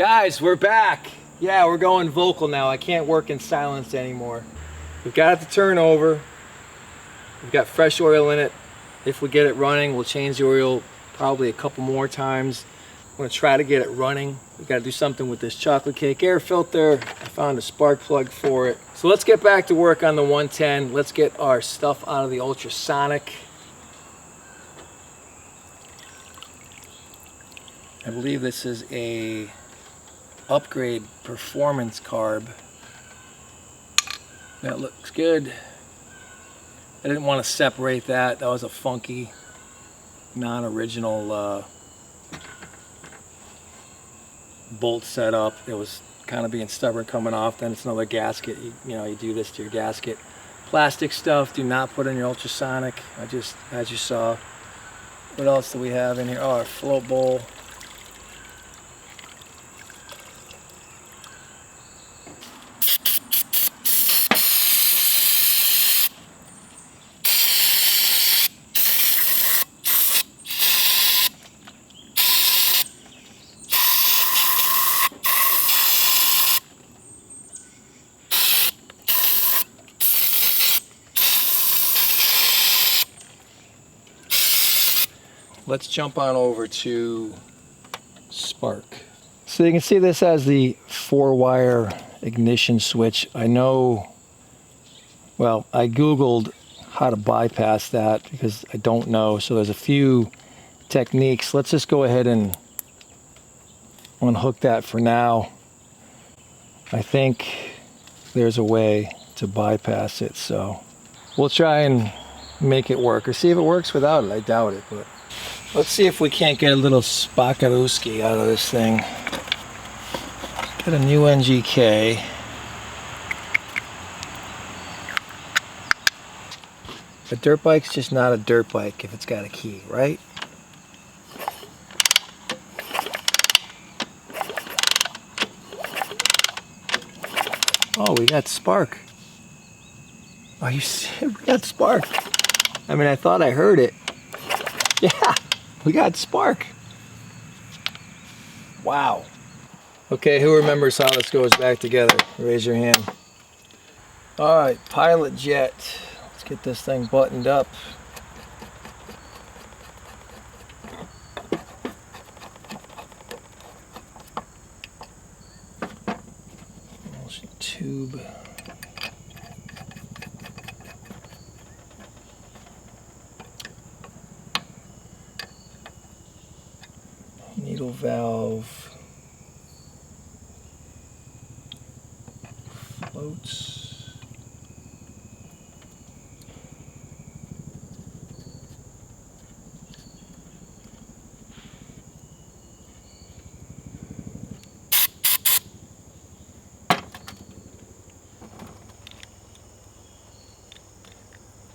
Guys, we're back. Yeah, we're going vocal now. I can't work in silence anymore. We've got it to turn over. We've got fresh oil in it. If we get it running, we'll change the oil probably a couple more times. I'm gonna try to get it running. We gotta do something with this chocolate cake air filter. I found a spark plug for it. So let's get back to work on the 110. Let's get our stuff out of the ultrasonic. I believe this is a upgrade performance carb. That looks good. I didn't want to separate that. That was a funky, non-original bolt setup. It was kind of being stubborn coming off. Then it's another gasket. You do this to your gasket. Plastic stuff, do not put in your ultrasonic. As you saw. What else do we have in here? Oh, our float bowl. Let's jump on over to spark. So you can see this has the 4-wire ignition switch. I know, well, I Googled how to bypass that because I don't know. So there's a few techniques. Let's just go ahead and unhook that for now. I think there's a way to bypass it. So we'll try and make it work or see if it works without it. I doubt it, but let's see if we can't get a little Spakarooski out of this thing. Get a new NGK. A dirt bike's just not a dirt bike if it's got a key, right? Oh, we got spark. Are you serious? We got spark. I mean, I thought I heard it. Yeah. We got spark. Wow. Okay, who remembers how this goes back together? Raise your hand. All right, pilot jet. Let's get this thing buttoned up. Emulsion tube. Needle valve, floats,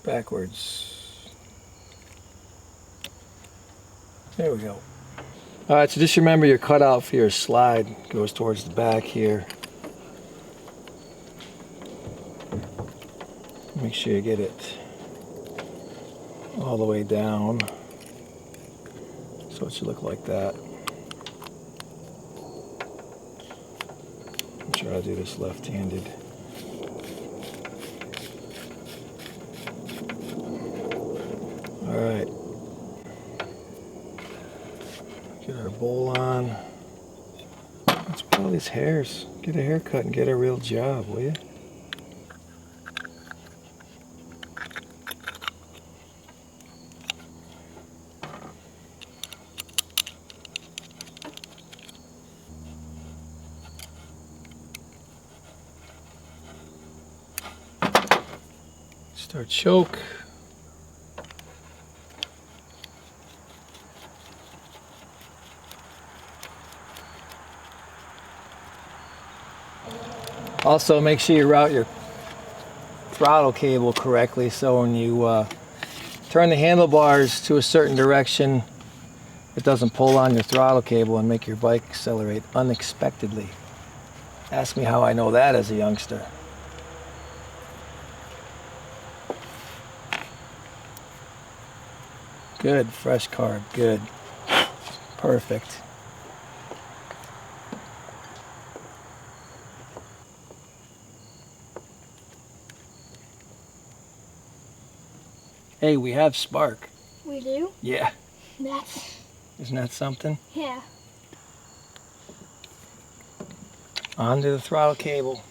backwards. There we go. Alright, so just remember your cutout for your slide goes towards the back here. Make sure you get it all the way down. So it should look like that. I'm sure I'll do this left-handed. Alright. Get our bowl on. Let's put all these hairs. Get a haircut and get a real job, will you? Start choke. Also, make sure you route your throttle cable correctly so when you turn the handlebars to a certain direction, it doesn't pull on your throttle cable and make your bike accelerate unexpectedly. Ask me how I know that as a youngster. Good, fresh carb, good. Perfect. Hey, we have spark. We do? Yeah. That's... Isn't that something? Yeah. Onto the throttle cable.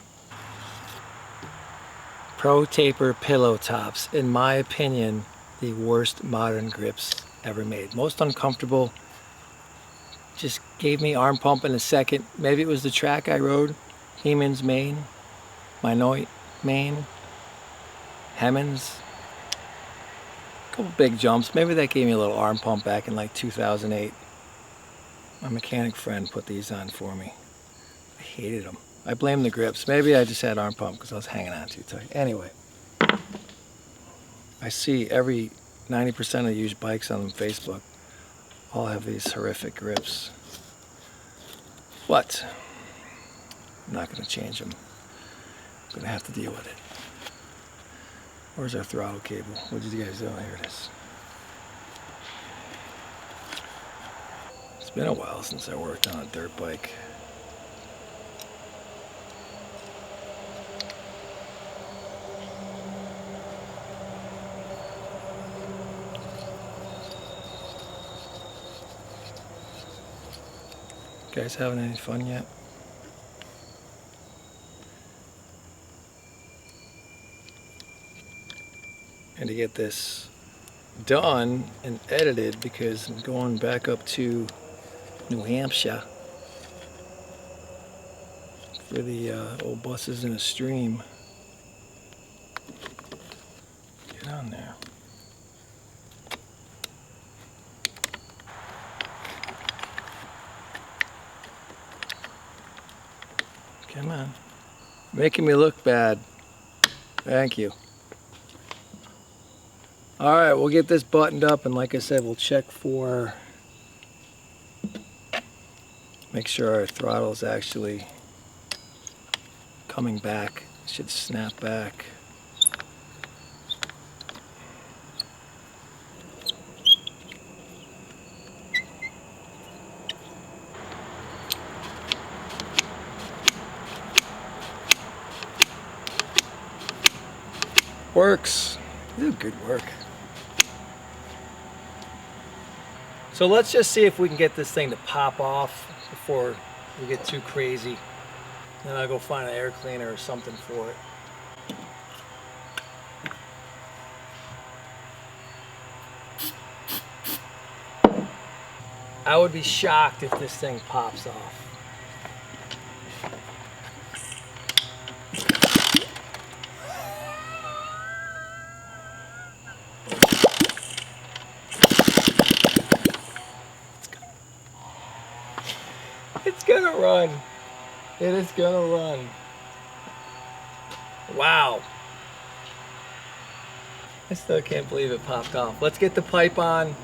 Pro Taper pillow tops, in my opinion, the worst modern grips ever made. Most uncomfortable. Just gave me arm pump in a second. Maybe it was the track I rode. Hemans, Maine. Minoit, Maine. Hemmons. Couple big jumps. Maybe that gave me a little arm pump back in like 2008. My mechanic friend put these on for me. I hated them. I blame the grips. Maybe I just had arm pump because I was hanging on too tight. Anyway, I see every 90% of the used bikes on Facebook all have these horrific grips. But I'm not going to change them. I'm going to have to deal with it. Where's our throttle cable? What did you guys do? Here it is. It's been a while since I worked on a dirt bike. You guys having any fun yet? And to get this done and edited, because I'm going back up to New Hampshire for the old buses in a stream. Get on there. Come on. Making me look bad. Thank you. Alright, we'll get this buttoned up, and like I said, we'll check for, make sure our throttle is actually coming back. It should snap back. Works. You do good work. So let's just see if we can get this thing to pop off before we get too crazy. Then I'll go find an air cleaner or something for it. I would be shocked if this thing pops off. It's gonna run. It is gonna run. Wow. I still can't believe it popped off. Let's get the pipe on.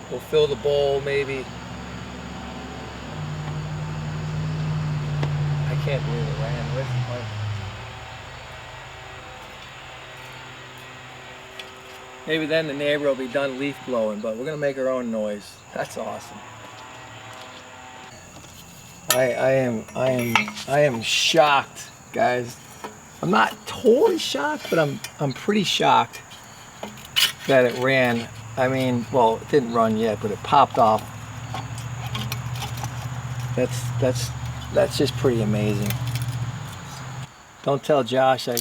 We'll fill the bowl maybe. I can't believe it ran. Where's the pipe? Maybe then the neighbor will be done leaf blowing, but we're gonna make our own noise. That's awesome. I am shocked, guys. I'm not totally shocked, but I'm pretty shocked that it ran. I mean, well, it didn't run yet, but it popped off. That's just pretty amazing. Don't tell Josh I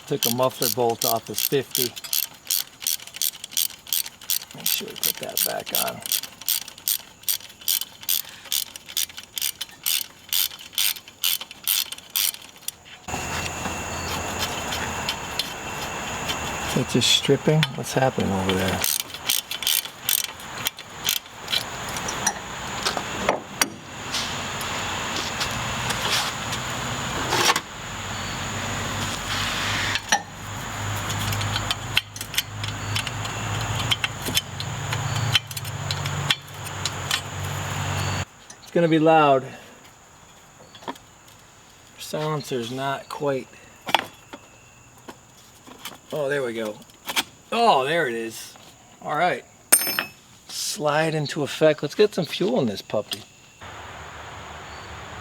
took a muffler bolt off his 50. Make sure we put that back on. Is that just stripping? What's happening over there? It's gonna be loud. Silencer's not quite. Oh, there we go. Oh, there it is. All right. Slide into effect. Let's get some fuel in this puppy.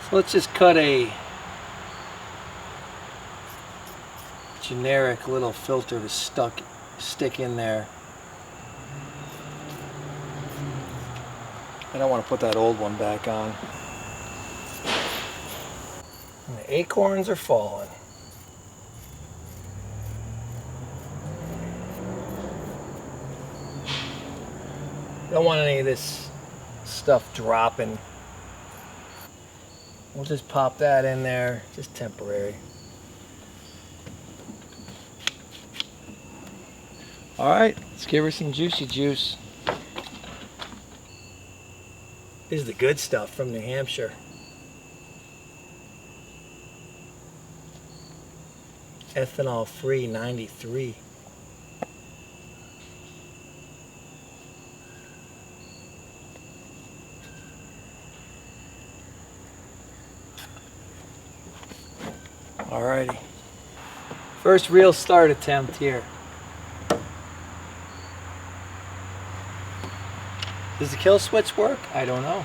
So let's just cut a generic little filter to stuck stick in there. I don't want to put that old one back on. And the acorns are falling. Don't want any of this stuff dropping. We'll just pop that in there, just temporary. All right, let's give her some juicy juice. This is the good stuff from New Hampshire. Ethanol free 93. Alrighty. First real start attempt here. Does the kill switch work? I don't know.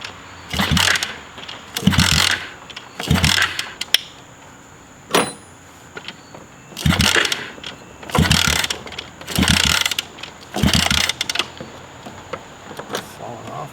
Falling off.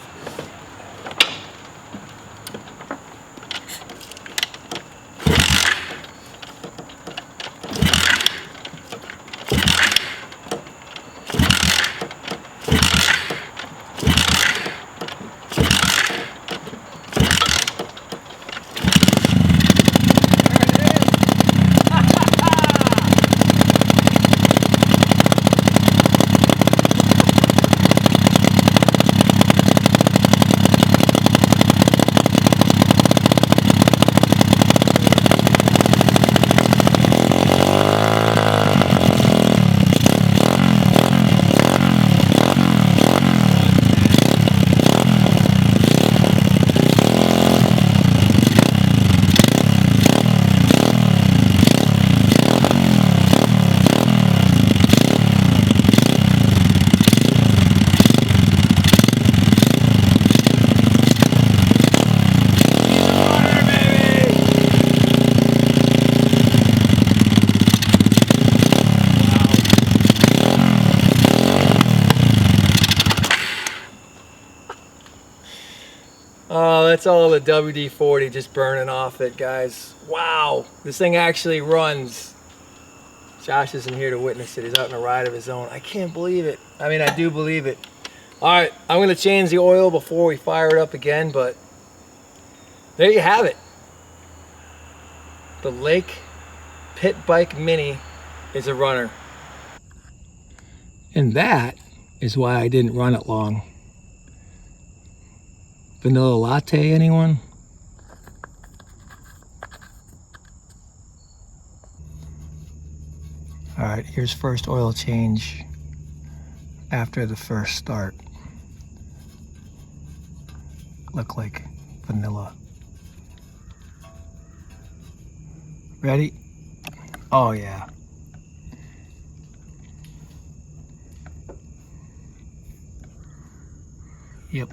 Oh, that's all the WD-40 just burning off it, guys. Wow, this thing actually runs. Josh isn't here to witness it. He's out on a ride of his own. I can't believe it. I mean, I do believe it. All right, I'm going to change the oil before we fire it up again, but there you have it. The Lake Pit Bike Mini is a runner. And that is why I didn't run it long. Vanilla latte, anyone? All right, here's first oil change after the first start. Look like vanilla. Ready? Oh yeah. Yep.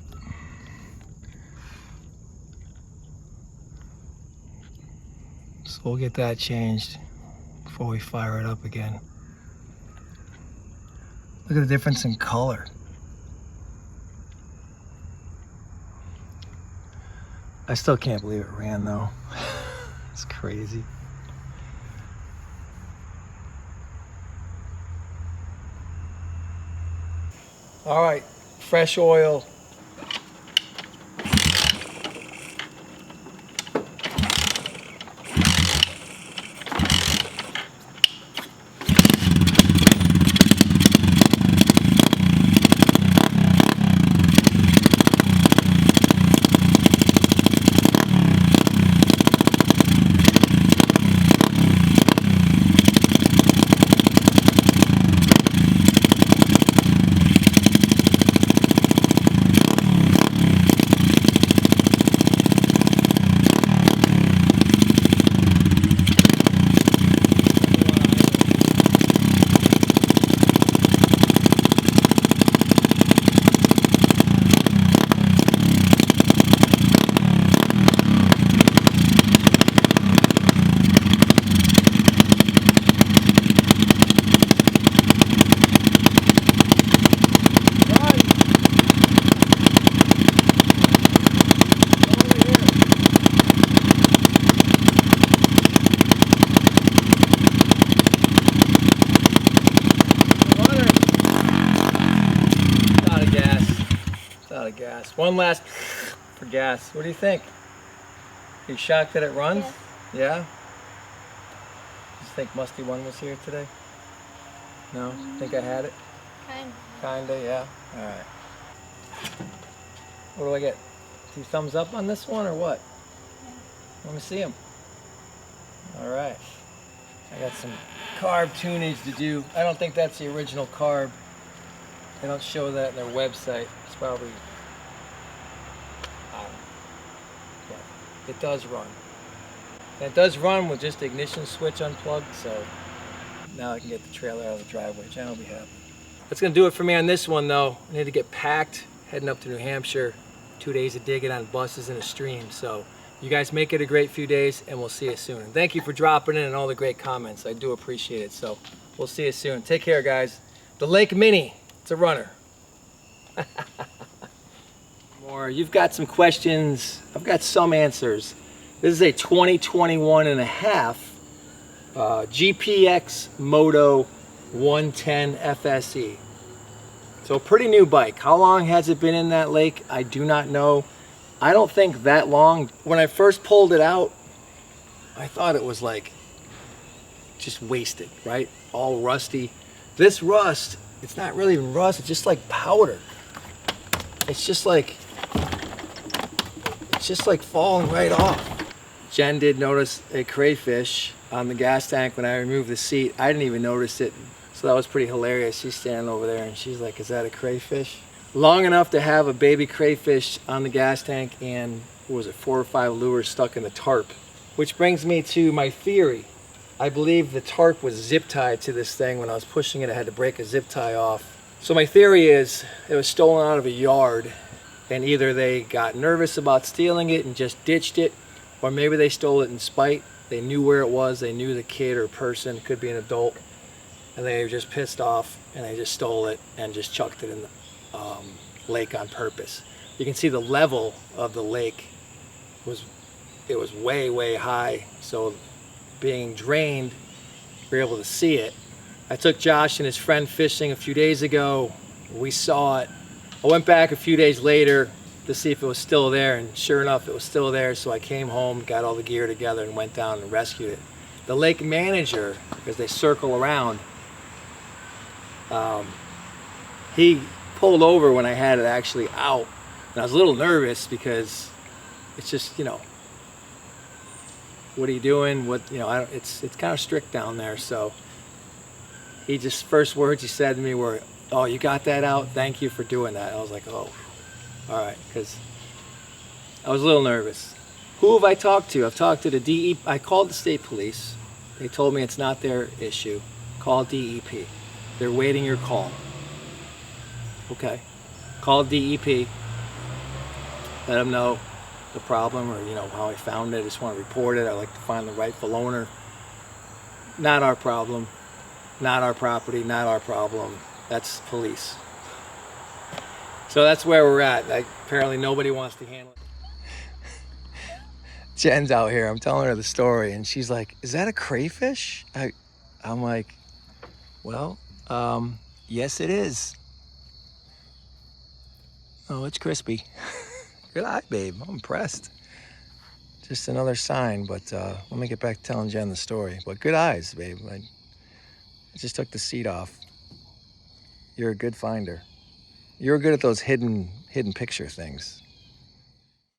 So we'll get that changed before we fire it up again. Look at the difference in color. I still can't believe it ran though. It's crazy. All right, fresh oil. gas. One last for gas. What do you think? Are you shocked that it runs? Yeah. Yeah? You think Musty One was here today? No? Think I had it? Kinda, yeah. Alright. What do I get? 2 thumbs up on this one or what? Yeah. Let me see them. Alright. I got some carb tunage to do. I don't think that's the original carb. They don't show that in their website. It's probably, I don't know. But it does run. And it does run with just the ignition switch unplugged, so now I can get the trailer out of the driveway. Jen will be happy. That's gonna do it for me on this one though. I need to get packed, heading up to New Hampshire. 2 days of digging on buses and a stream. So you guys make it a great few days and we'll see you soon. And thank you for dropping in and all the great comments. I do appreciate it. So we'll see you soon. Take care, guys. The Lake Mini, it's a runner. More, you've got some questions. I've got some answers. This is a 2021 and a half GPX Moto 110 FSE. So a pretty new bike. How long has it been in that lake? I do not know. I don't think that long. When I first pulled it out, I thought it was like just wasted, right? All rusty. This rust, it's not really even rust, it's just like powder. It's just like falling right off. Jen did notice a crayfish on the gas tank when I removed the seat. I didn't even notice it. So that was pretty hilarious. She's standing over there and she's like, is that a crayfish? Long enough to have a baby crayfish on the gas tank and, what was it, 4 or 5 lures stuck in the tarp. Which brings me to my theory. I believe the tarp was zip tied to this thing. When I was pushing it, I had to break a zip tie off. So my theory is it was stolen out of a yard and either they got nervous about stealing it and just ditched it, or maybe they stole it in spite. They knew where it was, they knew the kid or person, could be an adult, and they were just pissed off and they just stole it and just chucked it in the lake on purpose. You can see the level of the lake was way, way high. So being drained, we were able to see it. I took Josh and his friend fishing a few days ago. We saw it. I went back a few days later to see if it was still there, and sure enough, it was still there. So I came home, got all the gear together, and went down and rescued it. The lake manager, because they circle around, he pulled over when I had it actually out, and I was a little nervous because it's just, you know, what are you doing? What, you know, it's kind of strict down there. So he just, first words he said to me were, "Oh, you got that out? Thank you for doing that." I was like, "Oh, all right," because I was a little nervous. Who have I talked to? I've talked to the DEP. I called the state police. They told me it's not their issue. Call DEP. They're waiting your call. Okay. Call DEP. Let them know the problem, or, you know, how I found it. I just want to report it. I'd like to find the rightful owner. Not our problem. Not our property. Not our problem. That's police. So that's where we're at. Apparently nobody wants to handle it. Jen's out here. I'm telling her the story, and she's like, "Is that a crayfish?" I'm like, "Well, yes, it is." Oh, it's crispy. Good eye, babe. I'm impressed. Just another sign, but let me get back to telling Jen the story. But good eyes, babe. I just took the seat off. You're a good finder. You're good at those hidden picture things.